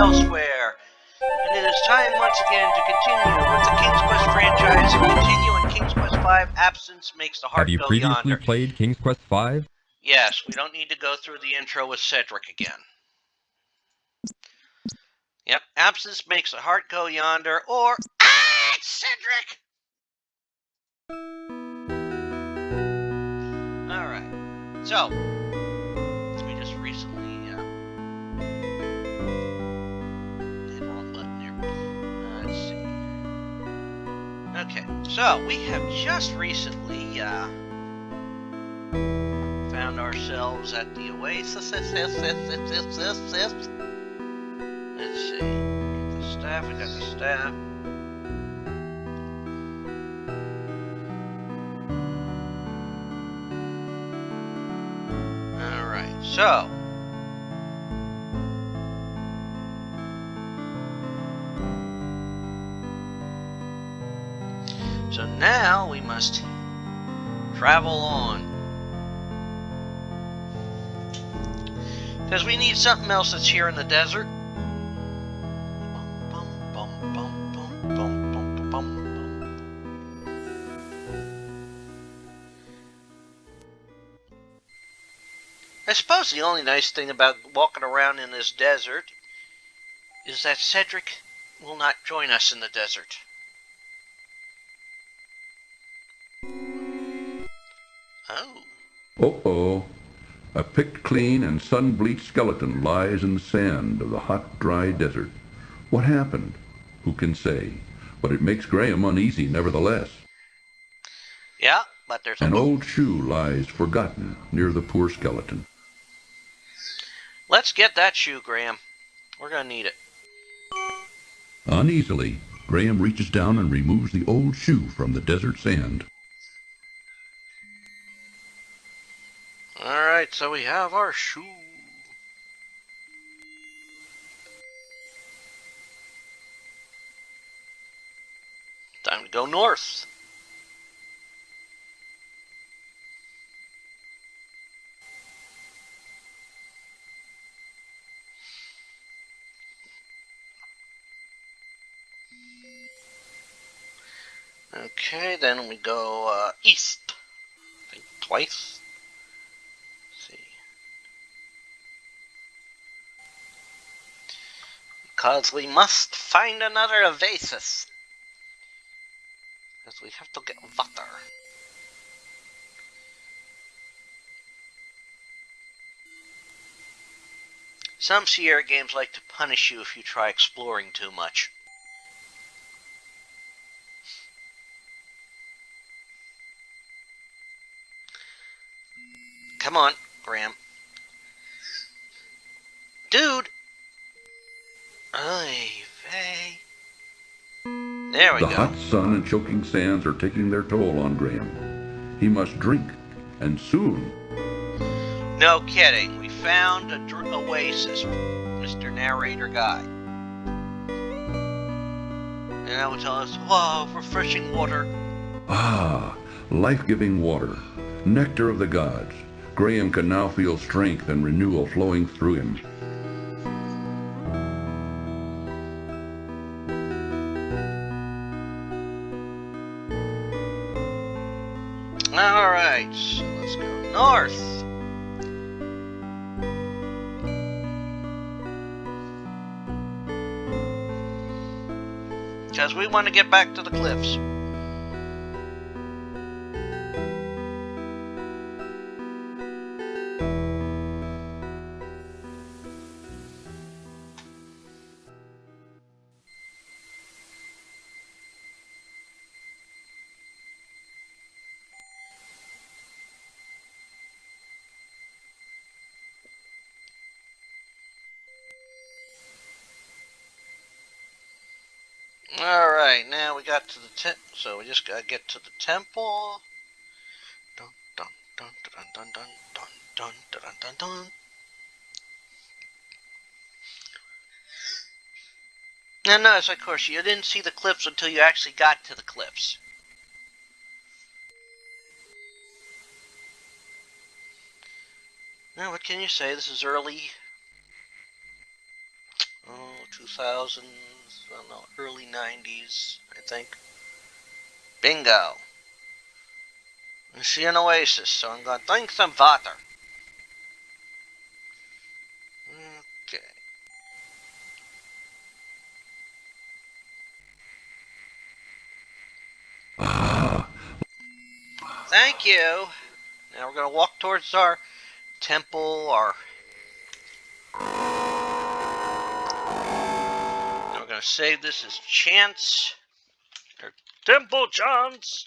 elsewhere. And it is time once again to continue with the King's Quest franchise and continue on King's Quest V. Absence makes the heart Have you go previously yonder. played King's Quest V? Yes, we don't need to go through the intro with Cedric again. Yep, absence makes the heart go yonder, or it's Cedric! Alright, so, we just recently, hit the wrong button there. Let's see. Okay, so, we have just recently, found ourselves at the Oasis. Let's see. Get the staff. We got the staff. Alright, so. So now we must travel on. Because we need something else that's here in the desert. I suppose the only nice thing about walking around in this desert is that Cedric will not join us in the desert. Oh. Uh-oh. A picked clean and sun-bleached skeleton lies in the sand of the hot, dry desert. What happened? Who can say? But it makes Graham uneasy nevertheless. Yeah, but there's An old shoe lies forgotten near the poor skeleton. Let's get that shoe, Graham. We're gonna need it. Uneasily, Graham reaches down and removes the old shoe from the desert sand. Alright, so we have our shoe. Time to go north. Okay, then we go east. I think twice. Let's see. Because we must find another oasis. Because we have to get water. Some Sierra games like to punish you if you try exploring too much. Come on, Graham. Dude! Oy vey. There we go. The hot sun and choking sands are taking their toll on Graham. He must drink, and soon. No kidding. We found a oasis, Mr. Narrator Guy. And that will tell us, wow, refreshing water. Ah, life-giving water, nectar of the gods. Graham can now feel strength and renewal flowing through him. Alright, so let's go north. Because we want to get back to the cliffs. Alright, now we got to the so we just gotta get to the temple. Dun dun dun dun dun dun dun dun dun dun dun. Now notice, of course, you didn't see the cliffs until you actually got to the cliffs. Now, what can you say? This is early. Oh, 2000s, I don't know, early 90s, I think. Bingo. I see an oasis, so I'm going to drink some water. Okay. Thank you. Now we're going to walk towards our temple, Now we're going to save this as chance. Or temple chance.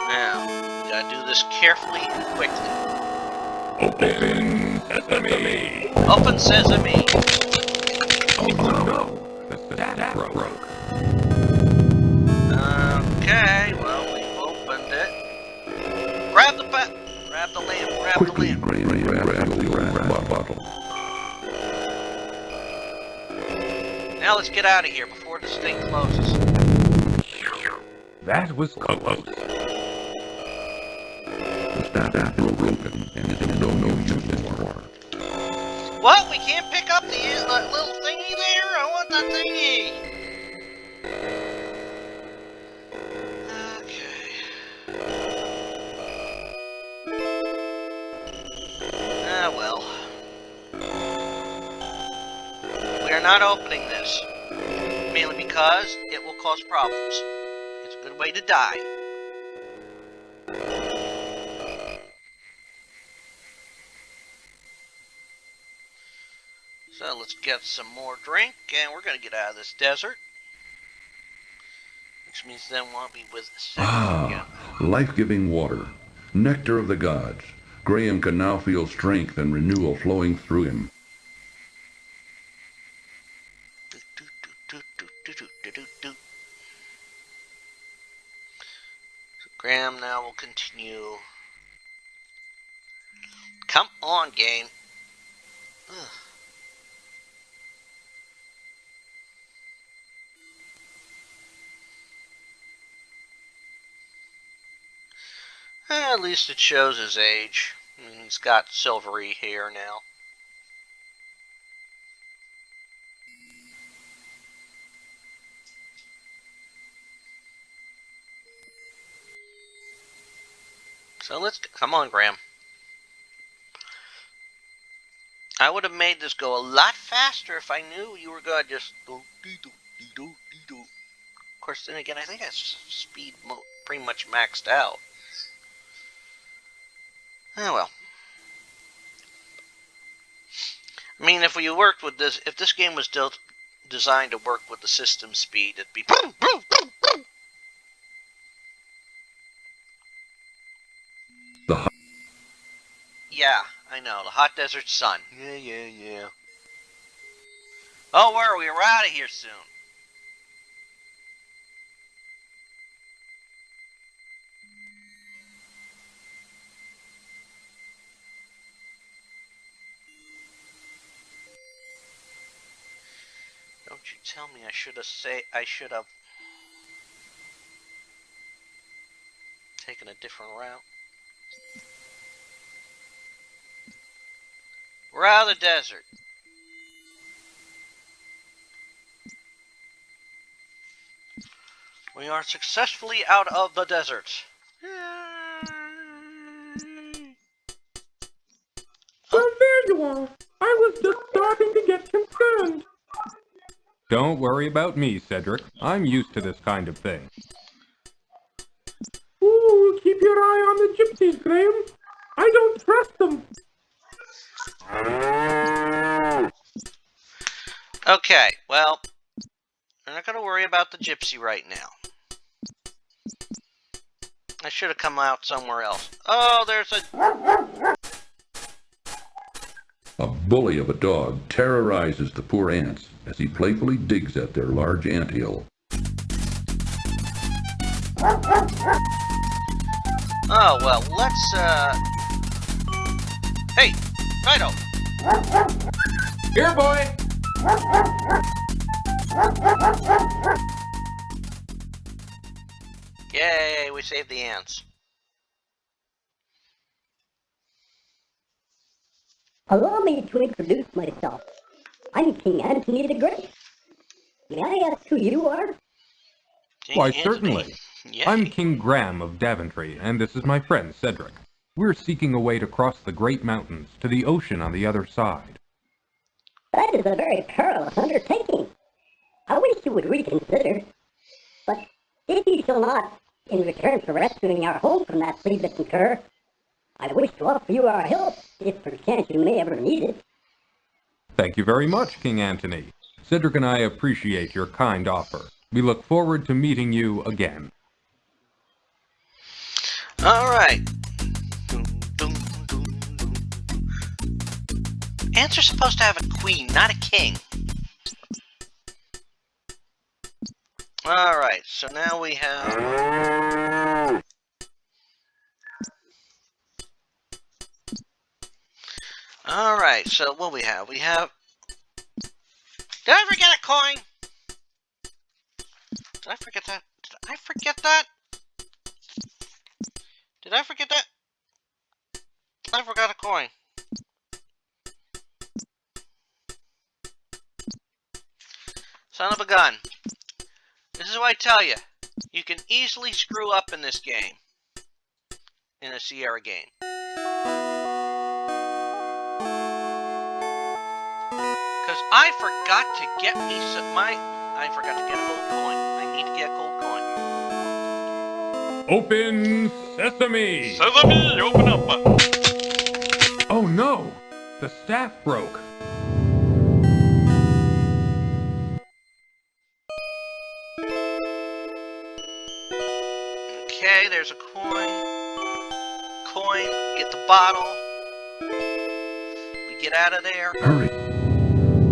Now, we got to do this carefully and quickly. Open sesame. Open sesame. Oh no, that broke. Okay, well, we've opened it. Grab the lamp, grab Quickly, the lamp. grab the bottle. Now let's get out of here before this thing closes. That was close. That broken and is no use anymore. What? We can't pick up the little thingy there? I want that thingy. Okay. Ah, well. We are not opening this. Mainly because it will cause problems. It's a good way to die. So let's get some more drink, and we're going to get out of this desert. Which means then we'll be with Cedric again. Life-giving water, nectar of the gods. Graham can now feel strength and renewal flowing through him. So Graham now will continue. Come on, game. Ugh. At least it shows his age. I mean, he's got silvery hair now. So let's come on, Graham. I would have made this go a lot faster if I knew you were going to just do. Of course, then again, I think that's speed pretty much maxed out. Oh well. I mean, if we worked with this, if this game was designed to work with the system speed, it'd be. Yeah, I know. The hot desert sun. Yeah. Oh, where are we? We're out of here soon. Don't you tell me I should have taken a different route. We're out of the desert. We are successfully out of the desert. Oh, there you are. I was just starting to get concerned. Don't worry about me, Cedric. I'm used to this kind of thing. Ooh, keep your eye on the Gypsies, Graham. I don't trust them. Okay, well, I'm not going to worry about the gypsy right now. I should have come out somewhere else. Oh, there's a... A bully of a dog terrorizes the poor ants as he playfully digs at their large anthill. Oh, well, let's, Hey, Fido! Here, boy! Yay, we saved the ants. Allow me to introduce myself. I'm King Anthony the Great. May I ask who you are? King Why, Anthony. certainly. Yay. I'm King Graham of Daventry, and this is my friend Cedric. We're seeking a way to cross the Great Mountains to the ocean on the other side. That is a very perilous undertaking. I wish you would reconsider. But if you shall not, in return for rescuing our home from that flea-bitten cur, I wish to offer you our help, if perchance you may ever need it. Thank you very much, King Anthony. Cedric and I appreciate your kind offer. We look forward to meeting you again. All right. Ants are supposed to have a queen, not a king. All right, so now we have... All right, so what we have? We have... Did I forget a coin? Did I forget that? Did I forget that? Did I forget that? I forgot a coin. Son of a gun. This is what I tell you. You can easily screw up in this game. In a Sierra game. Because I forgot to get me I forgot to get a gold coin. I need to get a gold coin. Open sesame! Sesame, open up! Oh no! The staff broke. Okay, there's a coin. Coin, get the bottle. We get out of there. Hurry.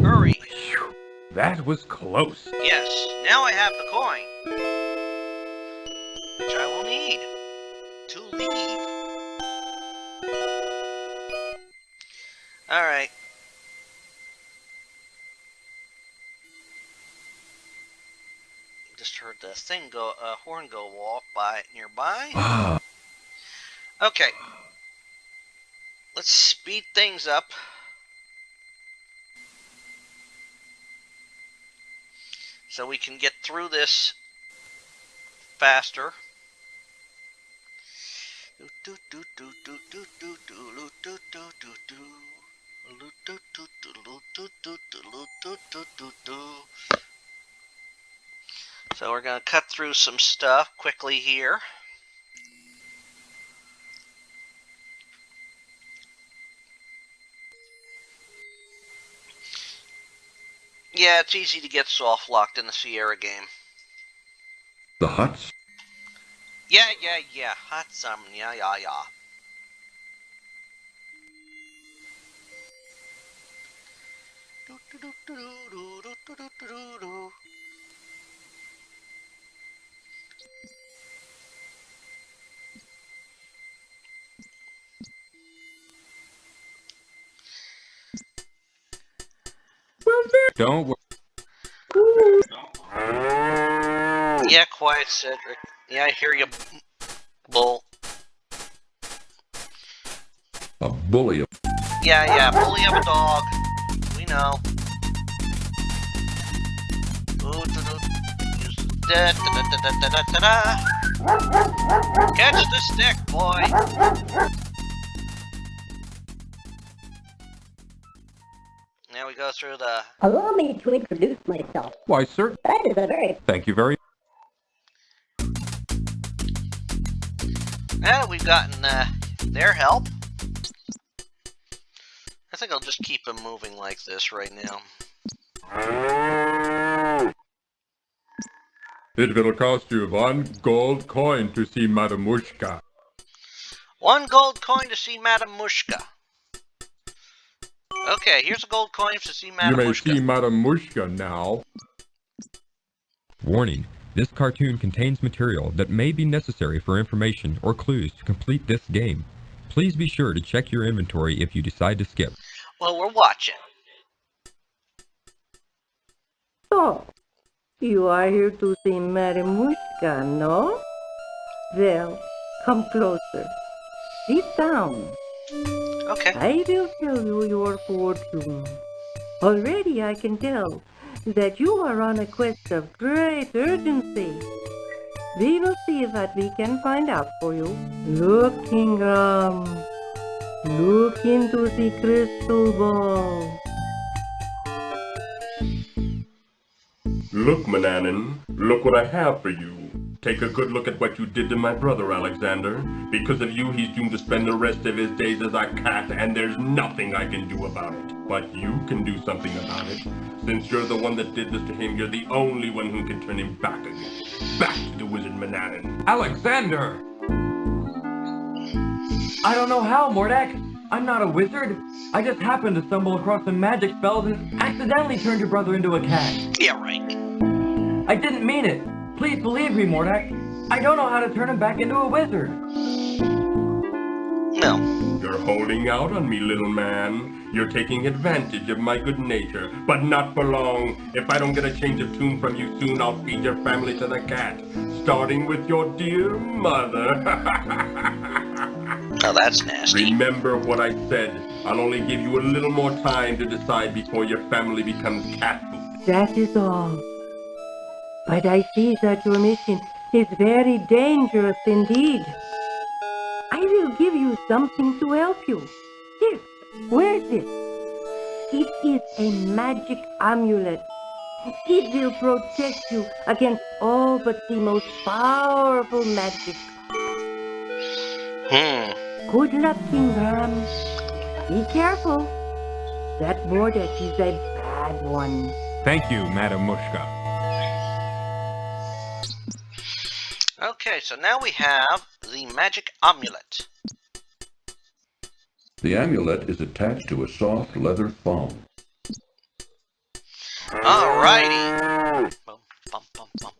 Hurry. That was close. Yes, now I have the coin. Which I will need to leave. Alright. Just heard the thing go, horn go off by nearby. Ah, Okay. Let's speed things up. So we can get through this faster. So we're going to cut through some stuff quickly here. Yeah, it's easy to get soft locked in the Sierra game. the huts. Yeah. Hot some, yeah. Don't worry. Yeah, quiet, Cedric. Yeah, I hear you, bull. A bully. Yeah, bully of a dog. We know. Catch the stick, boy. Now we go through the... Allow me to introduce myself. Why, sir. That is a very... Thank you very Now that we've gotten their help, I think I'll just keep them moving like this right now. It will cost you 1 gold coin to see Madame Mushka. 1 gold coin to see Madame Mushka. Okay, here's a gold coin to see Madame You may Mushka. see Madame Mushka now. Warning: this cartoon contains material that may be necessary for information or clues to complete this game. Please be sure to check your inventory if you decide to skip. Well, we're watching. So, you are here to see Madame Mushka, no? Well, come closer. Sit down. Okay. I will tell you your fortune. Already I can tell that you are on a quest of great urgency. We will see what we can find out for you. Look, Ingram. Look into the crystal ball. Look, Mananan, look what I have for you. Take a good look at what you did to my brother, Alexander. Because of you, he's doomed to spend the rest of his days as a cat, and there's nothing I can do about it. But you can do something about it. Since you're the one that did this to him, you're the only one who can turn him back again. Back to the wizard Mananan. Alexander! I don't know how, Mordak. I'm not a wizard. I just happened to stumble across some magic spells and accidentally turned your brother into a cat. Yeah, right. I didn't mean it. Please believe me, Mordak. I don't know how to turn him back into a wizard. No. You're holding out on me, little man. You're taking advantage of my good nature, but not for long. If I don't get a change of tune from you soon, I'll feed your family to the cat, starting with your dear mother. Oh, that's nasty. Remember what I said. I'll only give you a little more time to decide before your family becomes cat food. That is all. But I see that your mission is very dangerous indeed. I will give you something to help you. Here, wear this. It is a magic amulet. It will protect you against all but the most powerful magic. Good luck, Ingram. Be careful. That Mordak is a bad one. Thank you, Madam Mushka. Okay, so now we have the magic amulet. The amulet is attached to a soft leather thong. Alrighty. Bum, bum, bum, bum.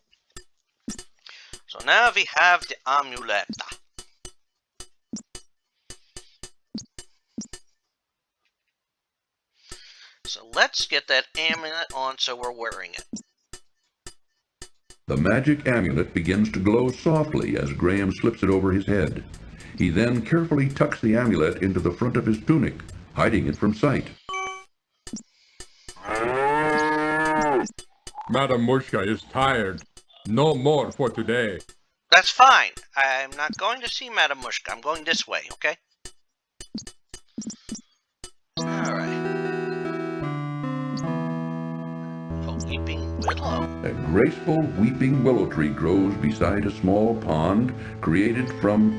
So now we have the amulet. So let's get that amulet on so we're wearing it. The magic amulet begins to glow softly as Graham slips it over his head. He then carefully tucks the amulet into the front of his tunic, hiding it from sight. Madam Mushka is tired. No more for today. That's fine. I'm not going to see Madam Mushka. I'm going this way, okay? Alright. A weeping willow. A graceful weeping willow tree grows beside a small pond created from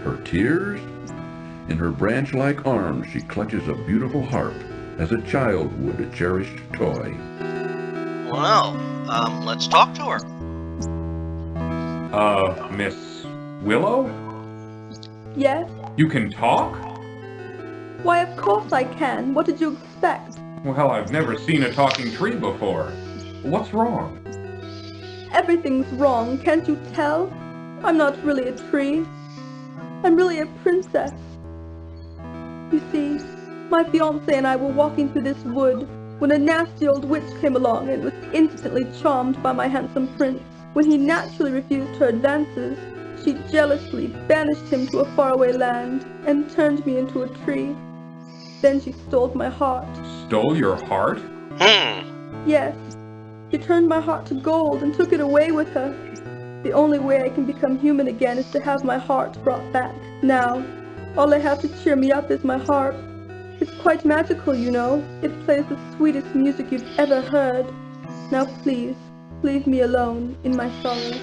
her tears. In her branch-like arms, she clutches a beautiful harp as a child would a cherished toy. Well, let's talk to her. Miss Willow? Yes? You can talk? Why, of course I can. What did you expect? Well, I've never seen a talking tree before. What's wrong? Everything's wrong, can't you tell? I'm not really a tree. I'm really a princess. You see, my fiancé and I were walking through this wood when a nasty old witch came along and was instantly charmed by my handsome prince. When he naturally refused her advances, she jealously banished him to a faraway land and turned me into a tree. Then she stole my heart. Stole your heart? Yes, she turned my heart to gold and took it away with her. The only way I can become human again is to have my heart brought back. Now, all I have to cheer me up is my harp. It's quite magical, you know. It plays the sweetest music you've ever heard. Now please, leave me alone in my sorrow.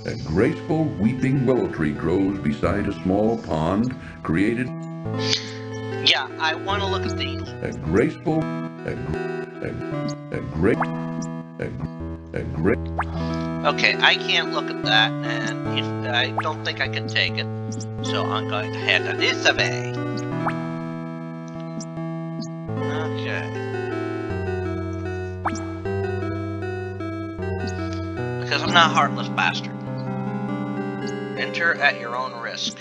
A graceful weeping willow tree grows beside a small pond created. Yeah, I want to look at these. A graceful, Okay, I can't look at that, and if, I don't think I can take it. So I'm going to head this way. Okay. Because I'm not a heartless bastard. Enter at your own risk.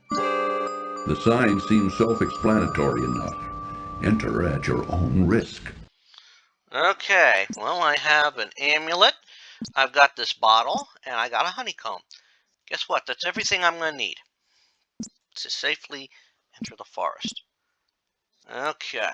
The sign seems self-explanatory enough. Enter at your own risk. Okay, well, I have an amulet, I've got this bottle, and I got a honeycomb. Guess what? That's everything I'm going to need. to safely enter the forest. Okay.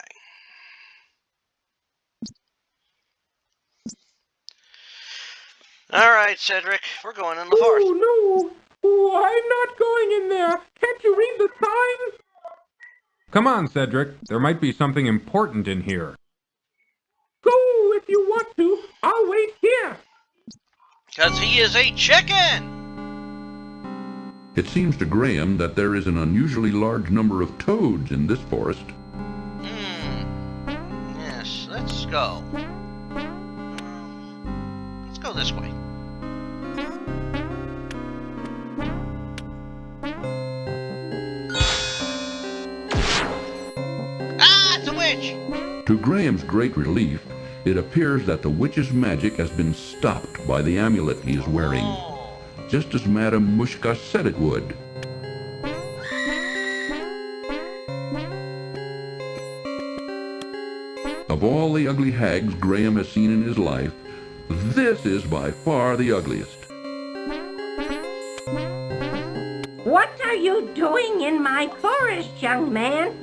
All right, Cedric, we're going in the forest. Oh, no. Oh, I'm not going in there. Can't you read the sign? Come on, Cedric. There might be something important in here. Go if you want to. I'll wait here. Because he is a chicken! It seems to Graham that there is an unusually large number of toads in this forest. Yes, let's go. Let's go this way. Ah, it's a witch! To Graham's great relief, it appears that the witch's magic has been stopped by the amulet he is wearing, just as Madame Mushka said it would. Of all the ugly hags Graham has seen in his life, this is by far the ugliest. What are you doing in my forest, young man?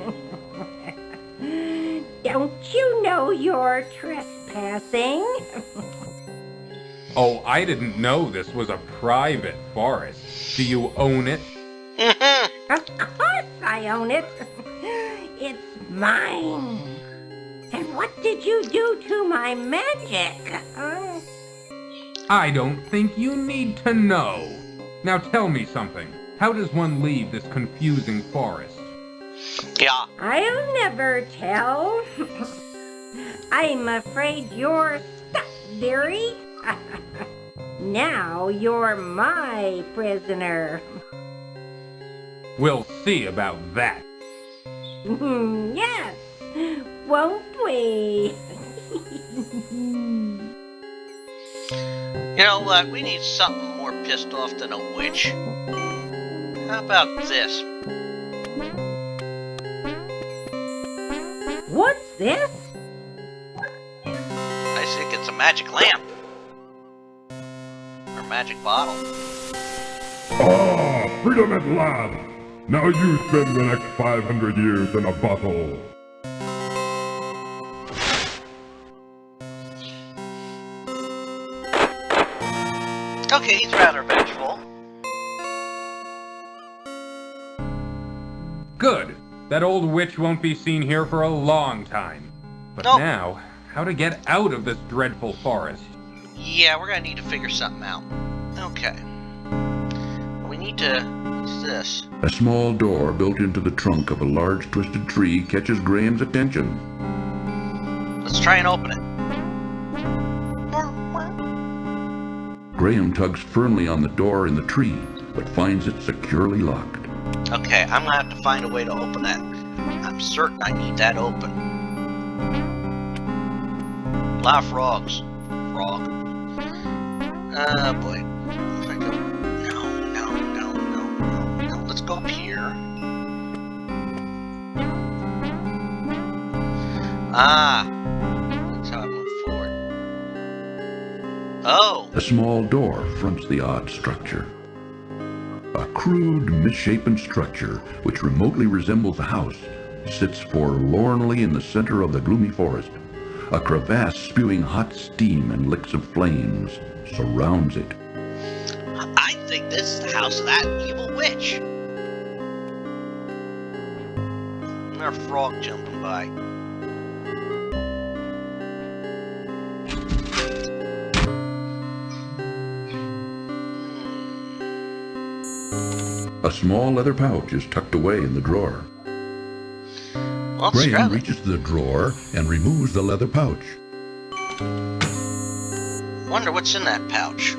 Don't you know you're trespassing? Oh, I didn't know this was a private forest. Do you own it? Of course I own it. It's mine. And what did you do to my magic? I don't think you need to know. Now tell me something. How does one leave this confusing forest? Yeah. I'll never tell. I'm afraid you're stuck, dearie. Now you're my prisoner. We'll see about that. Yes, won't we? You know what? We need something more pissed off than a witch. How about this? What's this? I think it's a magic lamp. Or magic bottle. Ah, freedom at last! Now you spend the next 500 years in a bottle. Okay, he's rather vengeful. Good. That old witch won't be seen here for a long time. But Nope. now, how to get out of this dreadful forest? Yeah, we're gonna need to figure something out. Okay. We need to... What's this? A small door built into the trunk of a large twisted tree catches Graham's attention. Let's try and open it. Graham tugs firmly on the door in the tree, but finds it securely locked. Okay, I'm gonna have to find a way to open that. I'm certain I need that open. A lot of frogs. Frog. Oh boy. If I go... No. Let's go up here. Ah! That's how I move forward. Oh! A small door fronts the odd structure. A crude, misshapen structure, which remotely resembles a house, sits forlornly in the center of the gloomy forest. A crevasse spewing hot steam and licks of flames surrounds it. I think this is the house of that evil witch. And our frog jumping by. A small leather pouch is tucked away in the drawer. Well, Graham reaches the drawer and removes the leather pouch. Wonder what's in that pouch.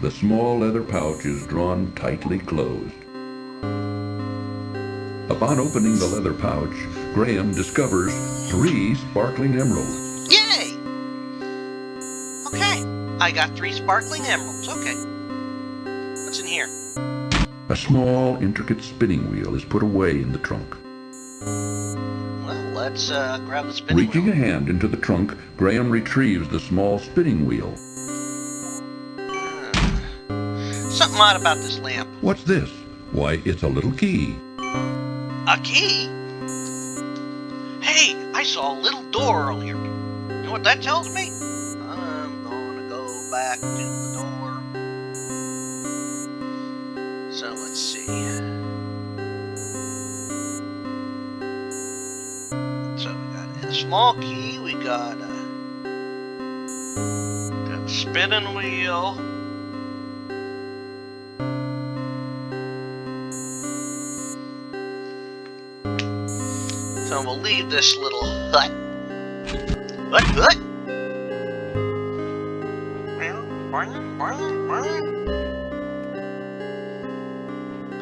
The small leather pouch is drawn tightly closed. Upon opening the leather pouch, Graham discovers 3 sparkling emeralds. Yay! Okay, I got 3 sparkling emeralds. Okay. What's in here? A small, intricate spinning wheel is put away in the trunk. Well, let's grab the spinning Reaching wheel. a hand into the trunk, Graham retrieves the small spinning wheel. Something odd about this lamp. What's this? Why, it's a little key. A key? Hey, I saw a little door earlier. You know what that tells me? I'm gonna go back to the door. So let's see. So we got a small key, we got a spinning wheel. So we'll leave this little hut. Hut?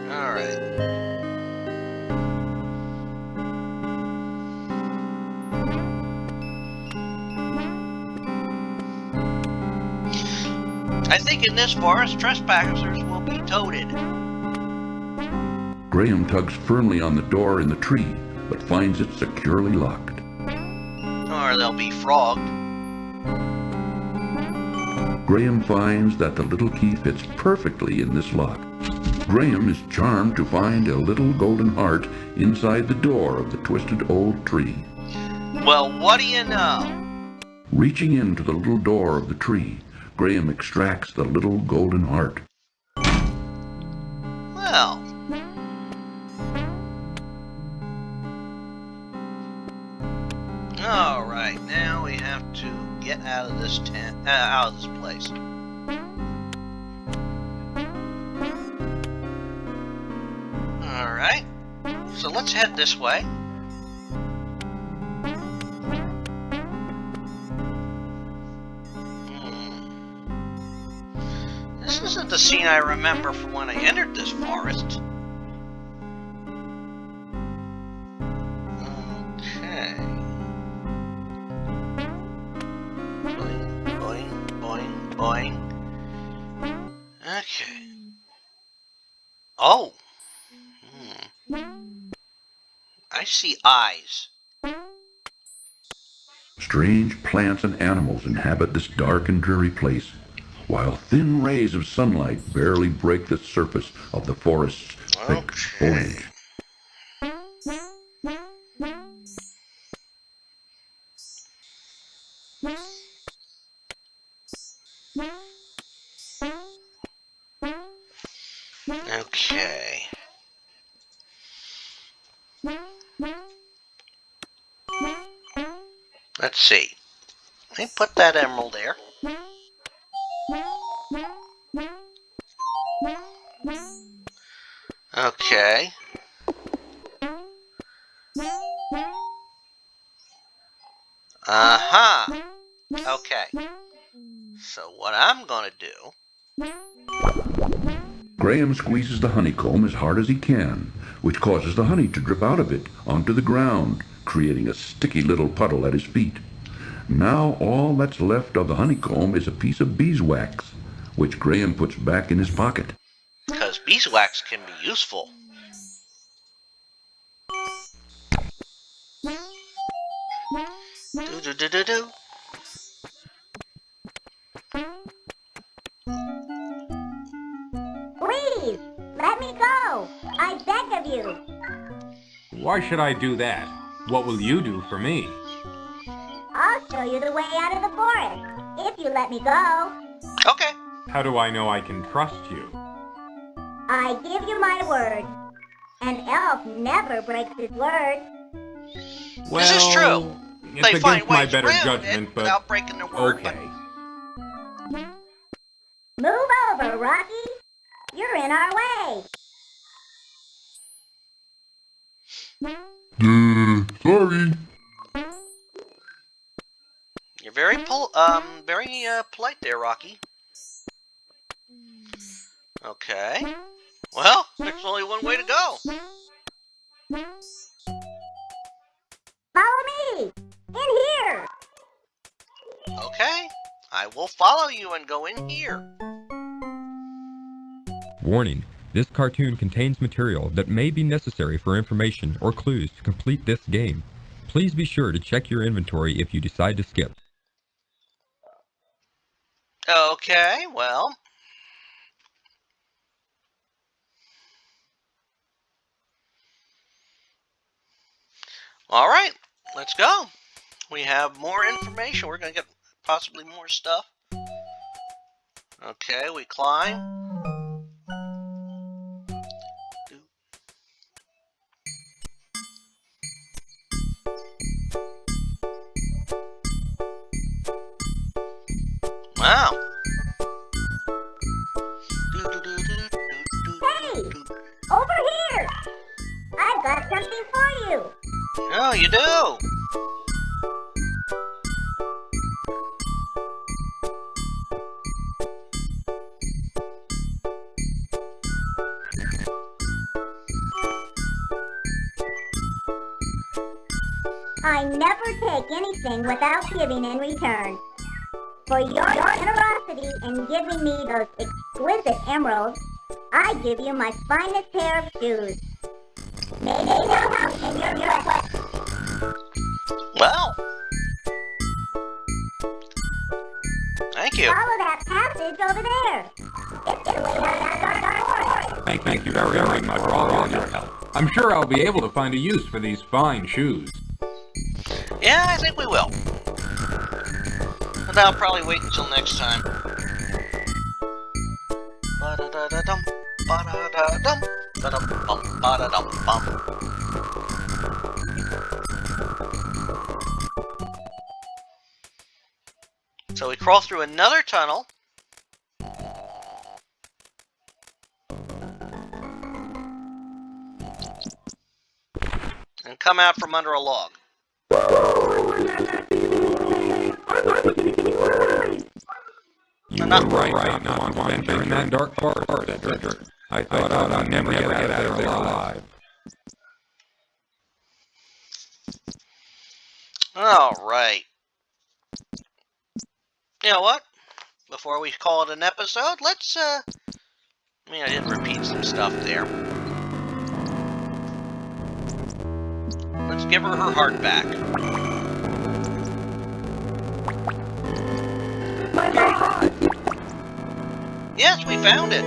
Alright. I think in this forest, trespassers will be toted. Graham tugs firmly on the door in the tree, but finds it securely locked. Or they'll be frogged. Graham finds that the little key fits perfectly in this lock. Graham is charmed to find a little golden heart inside the door of the twisted old tree. Well, what do you know? Reaching into the little door of the tree, Graham extracts the little golden heart. Well. Alright, now we have to get out of this place. Alright, so let's head this way. This isn't the scene I remember from when I entered this forest. Okay. Boing, boing, boing, boing. Okay. Oh. I see eyes. Strange plants and animals inhabit this dark and dreary place, while thin rays of sunlight barely break the surface of the forest's thick foliage. Okay. Let's see. Let me put that emerald there. Okay. Uh-huh. Okay. So what I'm gonna do... Graham squeezes the honeycomb as hard as he can, which causes the honey to drip out of it onto the ground, creating a sticky little puddle at his feet. Now all that's left of the honeycomb is a piece of beeswax, which Graham puts back in his pocket. Because beeswax can be useful. Do-do-do-do-do. Please, let me go. I beg of you. Why should I do that? What will you do for me? I'll show you the way out of the forest, if you let me go. Okay. How do I know I can trust you? I give you my word. An elf never breaks his word. Well, This is true. It's They find against my ways better around judgment, it but without breaking their word. okay. Move over, Rocky. You're in our way. Sorry. You're very polite there, Rocky. Okay. Well, there's only one way to go. Follow me. In here. Okay. I will follow you and go in here. Warning: this cartoon contains material that may be necessary for information or clues to complete this game. Please be sure to check your inventory if you decide to skip. Okay, well. All right, let's go. We have more information. We're going to get possibly more stuff. Okay, we climb. Wow. Hey! Over here! I've got something for you! Oh, you do? I never take anything without giving in return. For your generosity in giving me those exquisite emeralds, I give you my finest pair of shoes. May they now help in your quest. Well, thank you. Follow that passage over there. It's the way out of our Thank you very much for all your help. I'm sure I'll be able to find a use for these fine shoes. Yeah, I think we will. But I'll probably wait until next time. Ba-da-da-da-dum, ba-da-da-dum, ba-da-bum, ba-da-dum-bum. So we crawl through another tunnel. And come out from under a log. You were right not to venture in that dark part, Cedric. I thought I'd never get out of there alive. Alright. You know what? Before we call it an episode, let's, I did repeat some stuff there. Let's give her heart back. Yes, we found it.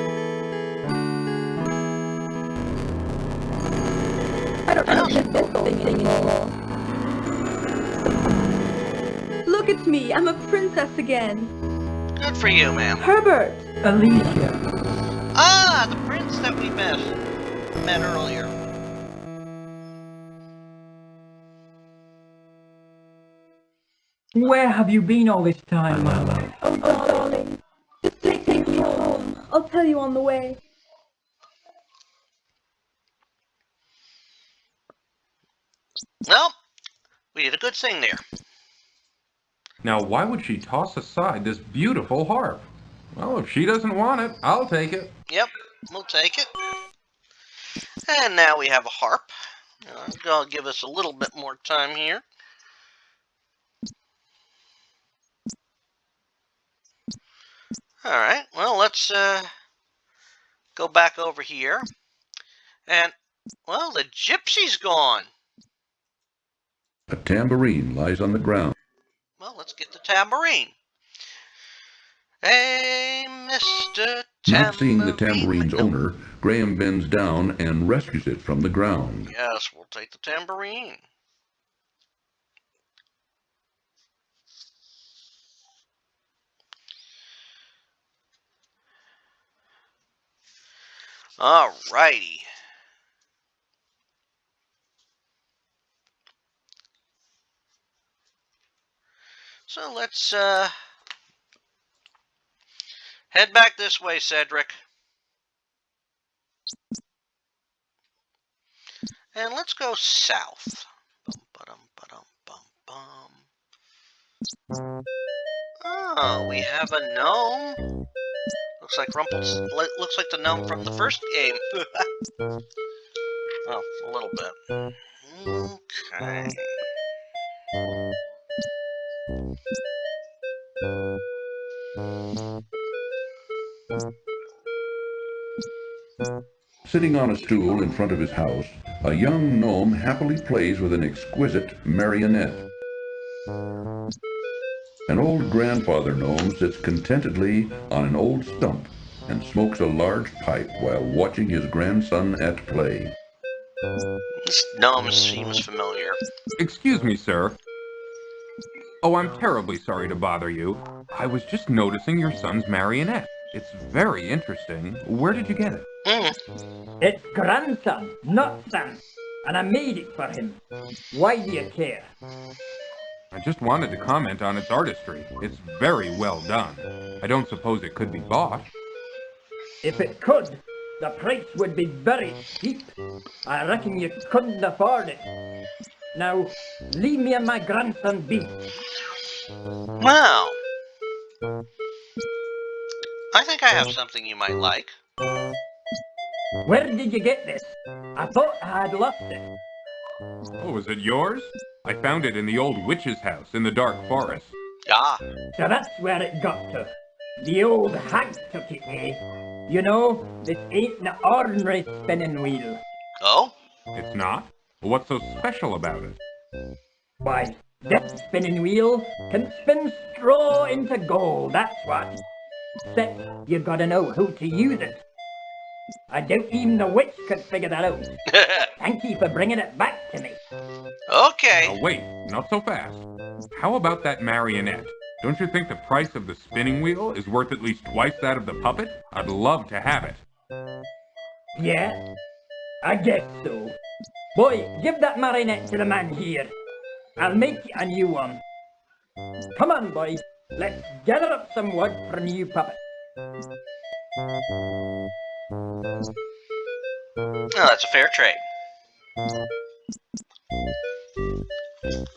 I don't understand this whole thing anymore. Look at me, I'm a princess again. Good for you, ma'am. Herbert! Alicia, Ah, the prince that we met earlier. where have you been all this time, my love? Oh, darling. Just take me home. I'll tell you on the way. Well, we did a good thing there. Now, why would she toss aside this beautiful harp? Well, if she doesn't want it, I'll take it. Yep, we'll take it. And now we have a harp. I'll give us a little bit more time here. Alright, well, let's go back over here. And, well, the gypsy's gone. A tambourine lies on the ground. Well, let's get the tambourine. Hey, Mr. Tambourine. Not seeing the tambourine's owner, Graham bends down and rescues it from the ground. Yes, we'll take the tambourine. Alrighty. So let's head back this way, Cedric. And let's go south. Oh, we have a gnome. Looks like looks like the gnome from the first game. Oh, a little bit. Okay. Sitting on a stool in front of his house, a young gnome happily plays with an exquisite marionette. An old grandfather gnome sits contentedly on an old stump and smokes a large pipe while watching his grandson at play. This gnome seems familiar. Excuse me, sir. Oh, I'm terribly sorry to bother you. I was just noticing your son's marionette. It's very interesting. Where did you get it? It's grandson, not son, and I made it for him. Why do you care? I just wanted to comment on its artistry. It's very well done. I don't suppose it could be bought. If it could, the price would be very steep. I reckon you couldn't afford it. Now, leave me and my grandson be. Well, I think I have something you might like. Where did you get this? I thought I had lost it. Oh, is it yours? I found it in the old witch's house in the dark forest. Ah, So that's where it got to. The old hag took it, eh? You know, this ain't an ordinary spinning wheel. oh? It's not? What's so special about it? Why, this spinning wheel can spin straw into gold, that's what. Except you gotta know how to use it. I doubt even the witch could figure that out. Thank you for bringing it back to me. Okay. Oh, wait, not so fast. How about that marionette? Don't you think the price of the spinning wheel is worth at least twice that of the puppet? I'd love to have it. Yeah, I guess so. Boy, give that marionette to the man here. I'll make you a new one. Come on, boy. Let's gather up some wood for a new puppet. Oh, that's a fair trade.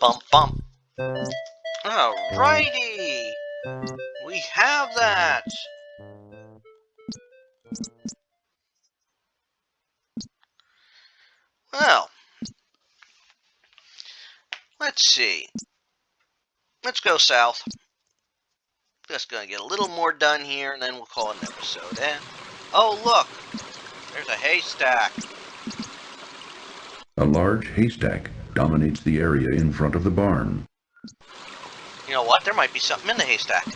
Bump, bump. Alrighty. We have that. Well, let's see. Let's go south. Just gonna get a little more done here, and then we'll call it an episode. Oh, look! There's a haystack. A large haystack dominates the area in front of the barn. You know what? There might be something in the haystack.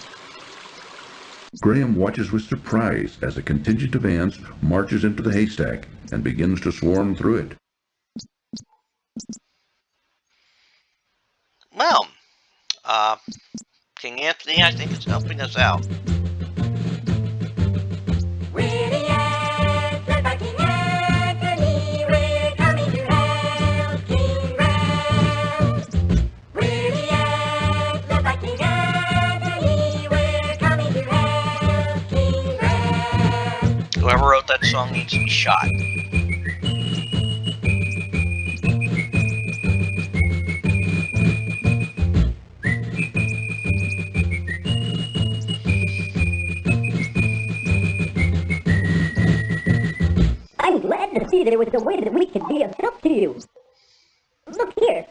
Graham watches with surprise as a contingent of ants marches into the haystack and begins to swarm through it. Well, King Anthony, I think, is helping us out. Whoever wrote that song needs to be shot. I'm glad to see there was a way that we could be of help to you. Look here.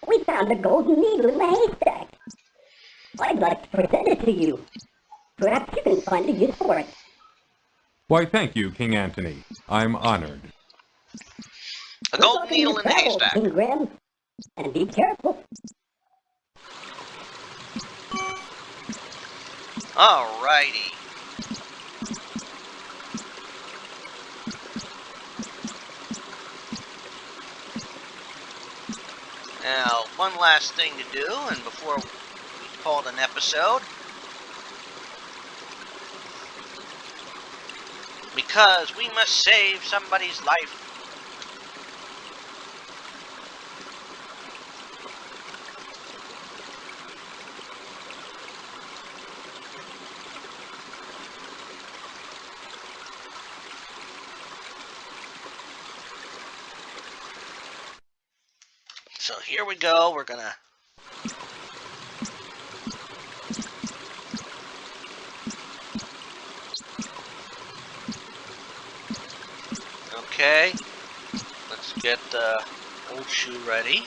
We found a golden needle in the haystack. I'd like to present it to you. Perhaps you can find a use for it. Why, thank you, King Antony. I'm honored. A golden needle in the haystack. King Graham. And be careful. Alrighty. Now, one last thing to do, and before we call it an episode, because we must save somebody's life. So here we go, we're gonna okay, let's get the old shoe ready.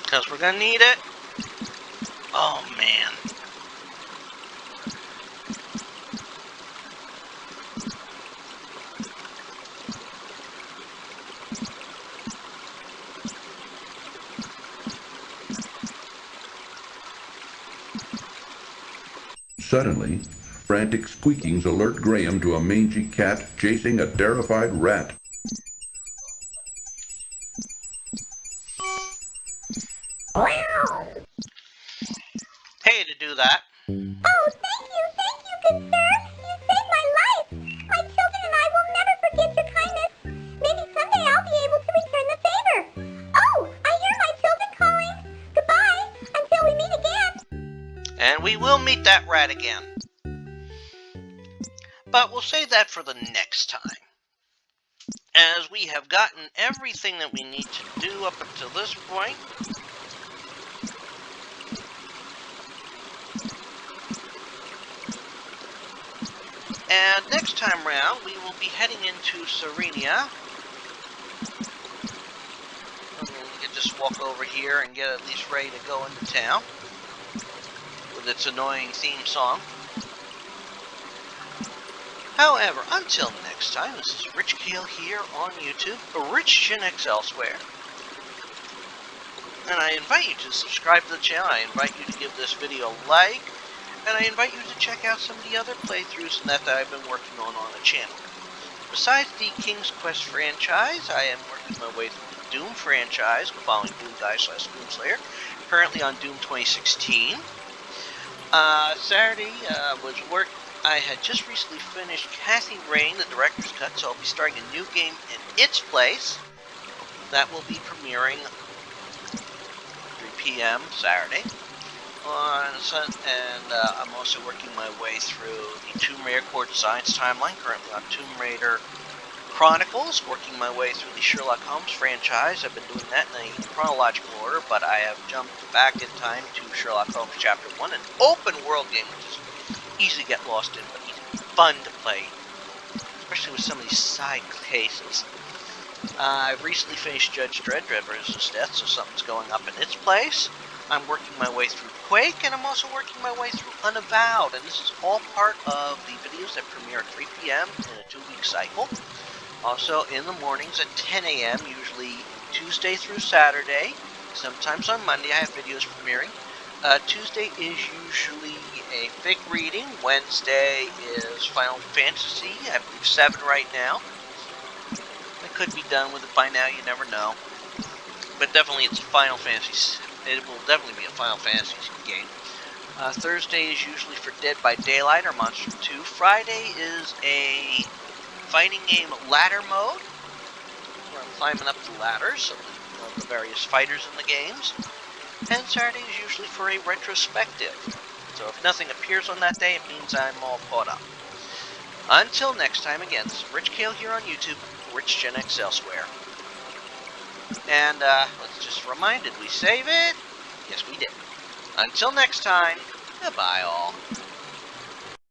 Because we're gonna need it. Oh man. Suddenly, frantic squeakings alert Graham to a mangy cat chasing a terrified rat. Pay to do that. Oh, thank you, good sir. You saved my life. My children and I will never forget your kindness. Maybe someday I'll be able to return the favor. Oh, I hear my children calling. Goodbye, until we meet again. And we will meet that rat again. But we'll save that for the next time, as we have gotten everything that we need to do up until this point. And next time round, we will be heading into Serenia. We can just walk over here and get at least ready to go into town with its annoying theme song. However, until next time, this is Rich Kale here on YouTube, Rich Gen X elsewhere. And I invite you to subscribe to the channel, I invite you to give this video a like, and I invite you to check out some of the other playthroughs that I've been working on the channel. Besides the King's Quest franchise, I am working my way through the Doom franchise, following Doom Guy / Doomslayer, currently on Doom 2016. Saturday I had just recently finished Kathy Rain, the director's cut, so I'll be starting a new game in its place. That will be premiering 3 p.m. Saturday. I'm also working my way through the Tomb Raider Core Designs timeline, currently on Tomb Raider Chronicles, working my way through the Sherlock Holmes franchise. I've been doing that in a chronological order, but I have jumped back in time to Sherlock Holmes Chapter 1, an open world game which is easy to get lost in, but fun to play, especially with some of these side cases. I've recently finished Judge Dredd vs. Death, so something's going up in its place. I'm working my way through Quake, and I'm also working my way through Unavowed, and this is all part of the videos that premiere at 3 p.m. in a 2-week cycle. Also, in the mornings at 10 a.m., usually Tuesday through Saturday. Sometimes on Monday I have videos premiering. Tuesday is usually a fig reading. Wednesday is Final Fantasy, I believe 7 right now. I could be done with it by now, you never know. But definitely it's Final Fantasy. It will definitely be a Final Fantasy game. Thursday is usually for Dead by Daylight or Monster 2. Friday is a fighting game ladder mode, where I'm climbing up the ladders of the various fighters in the games. And Saturday is usually for a retrospective. So if nothing appears on that day, it means I'm all caught up. Until next time, again, this is Rich Kale here on YouTube, Rich Gen X elsewhere. And let's just remind, did we save it? Yes, we did. Until next time, goodbye all.